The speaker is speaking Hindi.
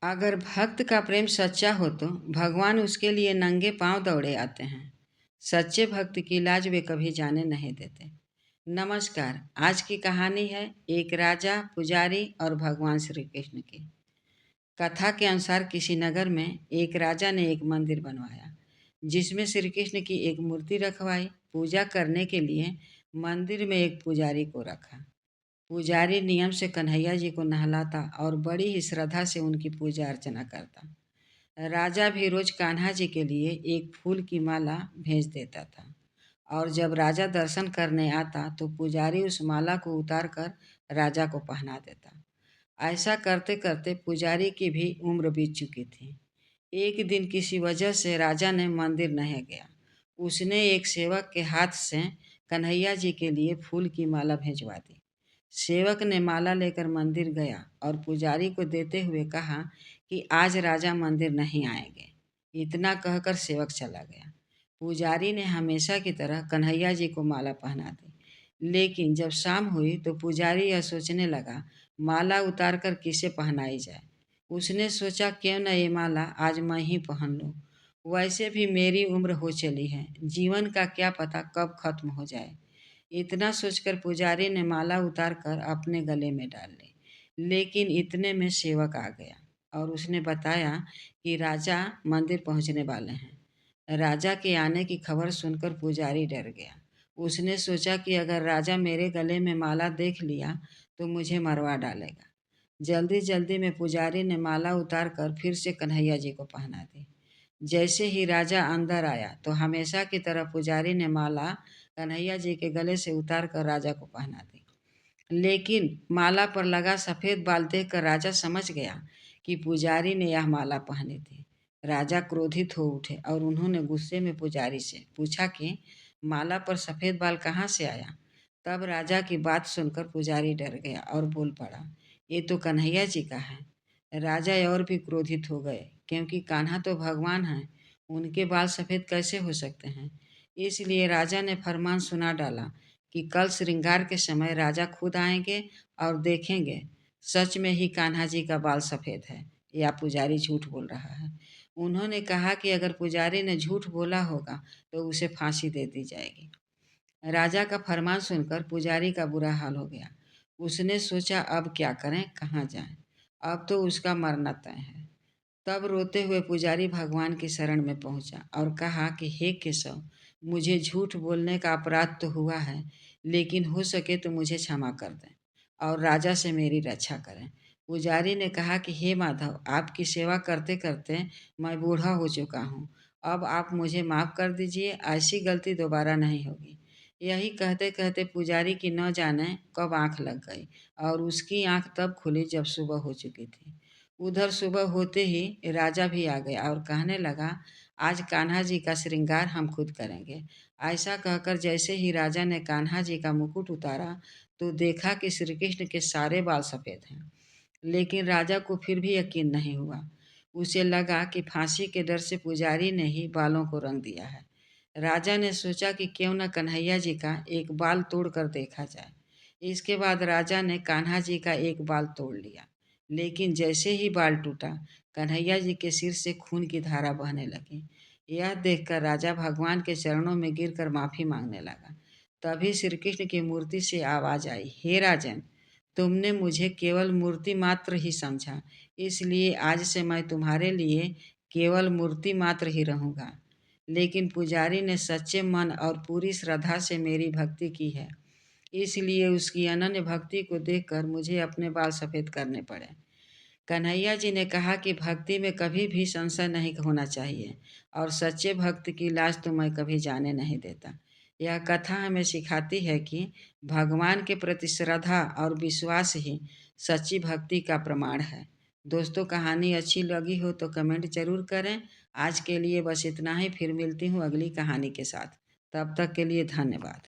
अगर भक्त का प्रेम सच्चा हो तो भगवान उसके लिए नंगे पांव दौड़े आते हैं। सच्चे भक्त की लाज वे कभी जाने नहीं देते। नमस्कार, आज की कहानी है एक राजा, पुजारी और भगवान श्री कृष्ण की। कथा के अनुसार किसी नगर में एक राजा ने एक मंदिर बनवाया, जिसमें श्री कृष्ण की एक मूर्ति रखवाई। पूजा करने के लिए मंदिर में एक पुजारी को रखा। पुजारी नियम से कन्हैया जी को नहलाता और बड़ी ही श्रद्धा से उनकी पूजा अर्चना करता। राजा भी रोज कान्हा जी के लिए एक फूल की माला भेज देता था, और जब राजा दर्शन करने आता तो पुजारी उस माला को उतार कर राजा को पहना देता। ऐसा करते करते पुजारी की भी उम्र बीत चुकी थी। एक दिन किसी वजह से राजा ने मंदिर नहीं गया। उसने एक सेवक के हाथ से कन्हैया जी के लिए फूल की माला भेजवा दी। सेवक ने माला लेकर मंदिर गया और पुजारी को देते हुए कहा कि आज राजा मंदिर नहीं आएंगे। इतना कहकर सेवक चला गया। पुजारी ने हमेशा की तरह कन्हैया जी को माला पहना दी। लेकिन जब शाम हुई तो पुजारी यह सोचने लगा, माला उतारकर किसे पहनाई जाए। उसने सोचा, क्यों न ये माला आज मैं ही पहन लूं। वैसे भी मेरी उम्र हो चली है, जीवन का क्या पता कब खत्म हो जाए। इतना सोचकर पुजारी ने माला उतारकर अपने गले में डाल ली। लेकिन इतने में सेवक आ गया और उसने बताया कि राजा मंदिर पहुंचने वाले हैं। राजा के आने की खबर सुनकर पुजारी डर गया। उसने सोचा कि अगर राजा मेरे गले में माला देख लिया तो मुझे मरवा डालेगा। जल्दी जल्दी में पुजारी ने माला उतारकर फिर से कन्हैया जी को पहना दी। जैसे ही राजा अंदर आया तो हमेशा की तरह पुजारी ने माला कन्हैया जी के गले से उतार कर राजा को पहना दी। लेकिन माला पर लगा सफ़ेद बाल देखकर राजा समझ गया कि पुजारी ने यह माला पहनी थी। राजा क्रोधित हो उठे और उन्होंने गुस्से में पुजारी से पूछा कि माला पर सफ़ेद बाल कहाँ से आया। तब राजा की बात सुनकर पुजारी डर गया और बोल पड़ा, ये तो कन्हैया जी का है। राजा और भी क्रोधित हो गए, क्योंकि कान्हा तो भगवान हैं, उनके बाल सफ़ेद कैसे हो सकते हैं। इसलिए राजा ने फरमान सुना डाला कि कल श्रृंगार के समय राजा खुद आएंगे और देखेंगे सच में ही कान्हा जी का बाल सफ़ेद है या पुजारी झूठ बोल रहा है। उन्होंने कहा कि अगर पुजारी ने झूठ बोला होगा तो उसे फांसी दे दी जाएगी। राजा का फरमान सुनकर पुजारी का बुरा हाल हो गया। उसने सोचा, अब क्या करें, कहाँ जाएं। अब तो उसका मरना तय है। तब रोते हुए पुजारी भगवान की शरण में पहुंचा और कहा कि हे केशव, मुझे झूठ बोलने का अपराध तो हुआ है, लेकिन हो सके तो मुझे क्षमा कर दें और राजा से मेरी रक्षा करें। पुजारी ने कहा कि हे माधव, आपकी सेवा करते करते मैं बूढ़ा हो चुका हूँ। अब आप मुझे माफ़ कर दीजिए, ऐसी गलती दोबारा नहीं होगी। यही कहते कहते पुजारी की न जाने कब आंख लग गई और उसकी आंख तब खुली जब सुबह हो चुकी थी। उधर सुबह होते ही राजा भी आ गया और कहने लगा, आज कान्हा जी का श्रृंगार हम खुद करेंगे। ऐसा कहकर जैसे ही राजा ने कान्हा जी का मुकुट उतारा तो देखा कि श्री कृष्ण के सारे बाल सफ़ेद हैं। लेकिन राजा को फिर भी यकीन नहीं हुआ। उसे लगा कि फांसी के डर से पुजारी ने ही बालों को रंग दिया है। राजा ने सोचा कि क्यों न कन्हैया जी का एक बाल तोड़ कर देखा जाए। इसके बाद राजा ने कान्हा जी का एक बाल तोड़ लिया। लेकिन जैसे ही बाल टूटा, कन्हैया जी के सिर से खून की धारा बहने लगी। यह देखकर राजा भगवान के चरणों में गिरकर माफ़ी मांगने लगा। तभी श्री कृष्ण की मूर्ति से आवाज़ आई, हे राजन, तुमने मुझे केवल मूर्ति मात्र ही समझा, इसलिए आज से मैं तुम्हारे लिए केवल मूर्ति मात्र ही रहूँगा। लेकिन पुजारी ने सच्चे मन और पूरी श्रद्धा से मेरी भक्ति की है, इसलिए उसकी अनन्य भक्ति को देखकर मुझे अपने बाल सफ़ेद करने पड़े। कन्हैया जी ने कहा कि भक्ति में कभी भी संशय नहीं होना चाहिए और सच्चे भक्त की लाज तो मैं कभी जाने नहीं देता। यह कथा हमें सिखाती है कि भगवान के प्रति श्रद्धा और विश्वास ही सच्ची भक्ति का प्रमाण है। दोस्तों, कहानी अच्छी लगी हो तो कमेंट जरूर करें। आज के लिए बस इतना ही, फिर मिलती हूँ अगली कहानी के साथ। तब तक के लिए धन्यवाद।